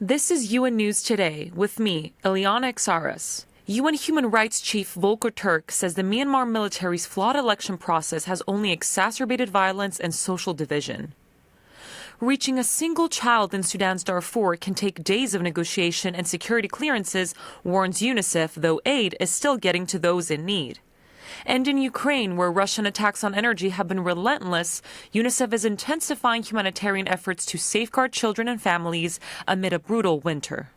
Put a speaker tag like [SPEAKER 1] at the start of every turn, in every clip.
[SPEAKER 1] This is UN News Today with me, Ileana Exaras. UN Human Rights Chief Volker Turk says the Myanmar military's flawed election process has only exacerbated violence and social division. Reaching a single child in Sudan's Darfur can take days of negotiation and security clearances, warns UNICEF, though aid is still getting to those in need. And in Ukraine, where Russian attacks on energy have been relentless, UNICEF is intensifying humanitarian efforts to safeguard children and families amid a brutal winter.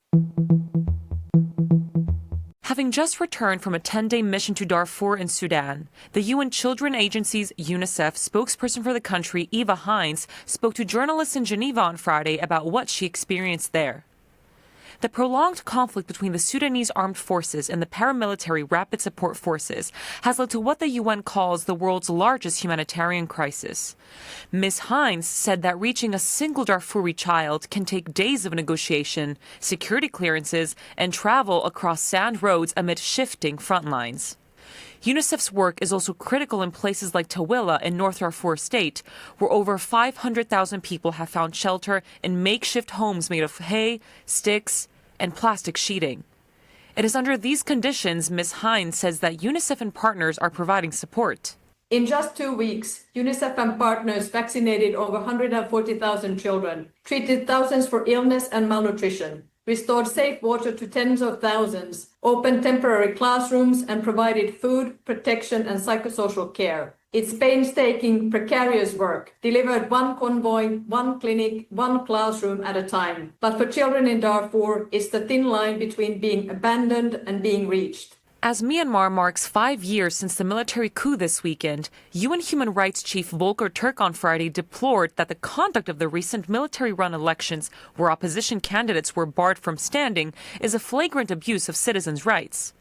[SPEAKER 1] Having just returned from a 10-day mission to Darfur in Sudan, the UN Children Agency's UNICEF spokesperson for the country, Eva Hines, spoke to journalists in Geneva on Friday about what she experienced there. The prolonged conflict between the Sudanese armed forces and the paramilitary rapid support forces has led to what the UN calls the world's largest humanitarian crisis. Ms. Hines said that reaching a single Darfuri child can take days of negotiation, security clearances, and travel across sand roads amid shifting front lines. UNICEF's work is also critical in places like Tawila in North Darfur State, where over 500,000 people have found shelter in makeshift homes made of hay, sticks, and plastic sheeting. It is under these conditions, Ms. Hines says that UNICEF and partners are providing support.
[SPEAKER 2] In just 2 weeks, UNICEF and partners vaccinated over 140,000 children, treated thousands for illness and malnutrition, restored safe water to tens of thousands, opened temporary classrooms, and provided food, protection, and psychosocial care. It's painstaking, precarious work, delivered one convoy, one clinic, one classroom at a time. But for children in Darfur, it's the thin line between being abandoned and being reached.
[SPEAKER 1] As Myanmar marks 5 years since the military coup this weekend, UN Human Rights Chief Volker Turk on Friday deplored that the conduct of the recent military-run elections, where opposition candidates were barred from standing, is a flagrant abuse of citizens' rights.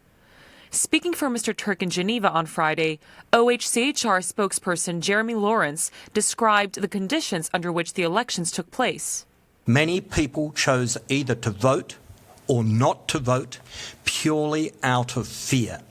[SPEAKER 1] Speaking for Mr. Turk in Geneva on Friday, OHCHR spokesperson Jeremy Lawrence described the conditions under which the elections took place.
[SPEAKER 3] Many people chose either to vote or not to vote purely out of fear,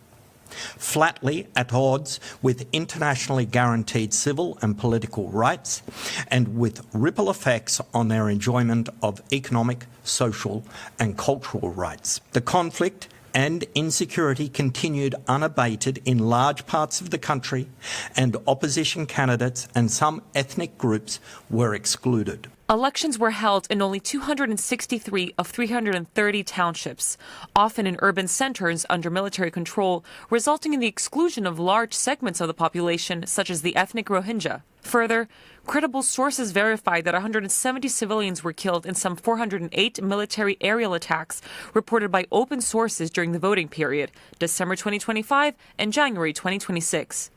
[SPEAKER 3] flatly at odds with internationally guaranteed civil and political rights, and with ripple effects on their enjoyment of economic, social and cultural rights. The conflict and insecurity continued unabated in large parts of the country, and opposition candidates and some ethnic groups were excluded.
[SPEAKER 1] Elections were held in only 263 of 330 townships, often in urban centers under military control, resulting in the exclusion of large segments of the population, such as the ethnic Rohingya. Further, credible sources verified that 170 civilians were killed in some 408 military aerial attacks reported by open sources during the voting period, December 2025 and January 2026.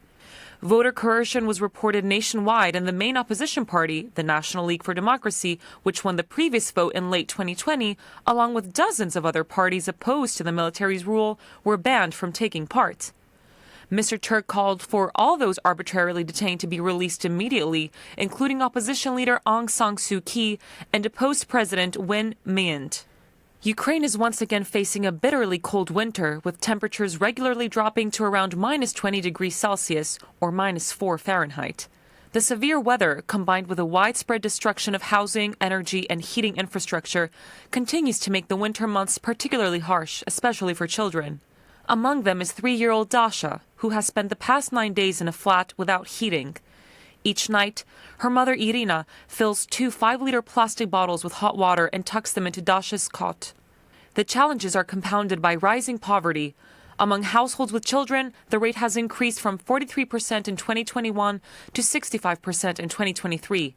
[SPEAKER 1] Voter coercion was reported nationwide, and the main opposition party, the National League for Democracy, which won the previous vote in late 2020, along with dozens of other parties opposed to the military's rule, were banned from taking part. Mr. Turk called for all those arbitrarily detained to be released immediately, including opposition leader Aung San Suu Kyi and deposed President Win Myint. Ukraine is once again facing a bitterly cold winter, with temperatures regularly dropping to around minus 20 degrees Celsius or minus 4 Fahrenheit. The severe weather, combined with a widespread destruction of housing, energy, and heating infrastructure, continues to make the winter months particularly harsh, especially for children. Among them is 3-year-old Dasha, who has spent the past 9 days in a flat without heating. Each night, her mother Irina fills 2 5-liter plastic bottles with hot water and tucks them into Dasha's cot. The challenges are compounded by rising poverty. Among households with children, the rate has increased from 43% in 2021 to 65% in 2023.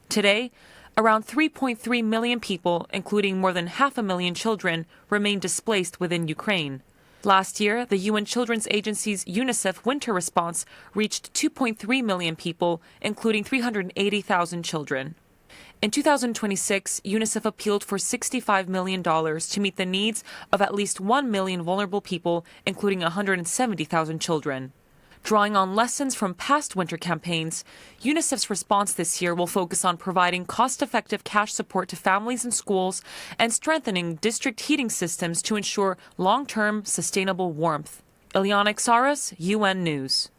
[SPEAKER 1] Today, around 3.3 million people, including more than 500,000 children, remain displaced within Ukraine. Last year, the UN Children's Agency's UNICEF winter response reached 2.3 million people, including 380,000 children. In 2026, UNICEF appealed for $65 million to meet the needs of at least 1 million vulnerable people, including 170,000 children. Drawing on lessons from past winter campaigns, UNICEF's response this year will focus on providing cost-effective cash support to families and schools and strengthening district heating systems to ensure long-term sustainable warmth. Ileana Exaras, UN News.